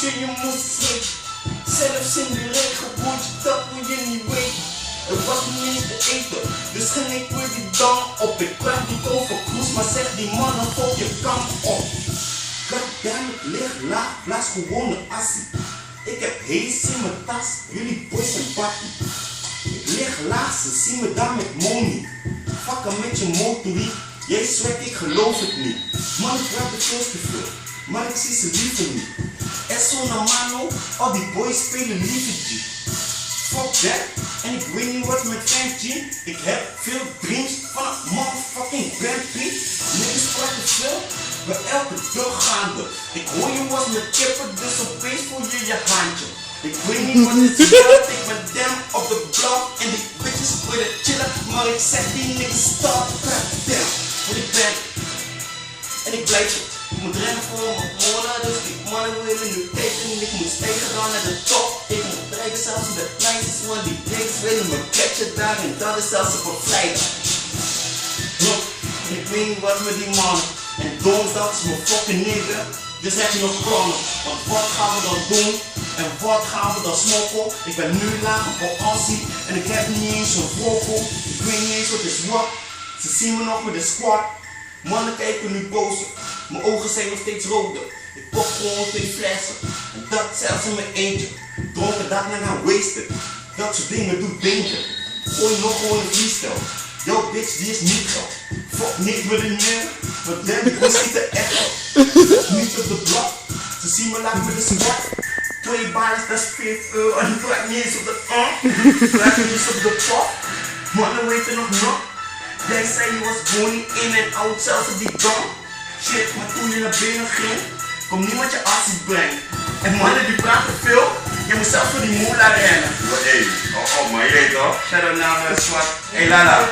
broertje, je moest zien. Zelfs in de regen, broertje, dat moet je niet weten. Er was niet eens te eten, dus ging ik weer die dam op. Ik praat niet over kroes, maar zeg die mannen, fok je kant op. Goddammit, lig laag, blaas gewoon een assie. Ik heb hees in mijn tas, jullie boys en bakkie. Ik lig laag, ze zien me daar met money. Fucken met je motorie, jij zwet, ik geloof het niet. Man, ik praat het veel te veel, maar ik zie ze liever niet. Er zo'n mano, al die boys spelen liever G. Fuck that, en ik weet niet wat met Frank G. Ik heb veel dreams van een motherfucking Grand Prix. Niggas praten veel, bij elke dag gaande. Ik hoor je was met kippen, dus opeens voel je je handje. Ik weet niet wat het is, ik ben damn op de blog en die bitches willen chillen. Maar ik zeg die niggas stop, damn, want ik ben. En ik blijf je. Ik moet rennen voor mijn moeder, dus die mannen willen nu tekenen. Ik moet steken gaan naar de top. Ik moet dreigen zelfs op de kleinste, want die niggas willen me catchen daar en dat is zelfs op een vrijdag. En ik weet niet wat met die mannen. En donderdag is mijn fucking nigger, dus heb je nog plannen. Want wat gaan we dan doen? En wat gaan we dan smokken? Ik ben nu laag op vakantie en ik heb niet eens een vogel. Ik weet niet eens wat is wat. Ze zien me nog met de squad. Mannen kijken nu boos. Mijn ogen zijn nog steeds roder. Ik pop gewoon 2 flessen. En dat zelfs in mijn eentje. Dronken dat naar gaan wasten. Dat soort dingen doet danger. Gooi nog gewoon een freestyle. Yo bitch, die is niet geld. Fuck niet met een meer. Want damn, ik was niet te echt. Niet op de blok. Ze zien me laag met de squad. 2 baars, dat is 5 euro. En ik praat niet eens op de ik praat niet eens op de pop. Mannen weten nog. Jij zei je was bony in en out, zelfs op die gang. Shit, maar toen je naar binnen ging, kon niemand je acties brengen. En mannen die praten veel, je moet zelfs voor die moela rennen. Hey, oh, maar je toch? Shout out naar Swat. Hey Lala.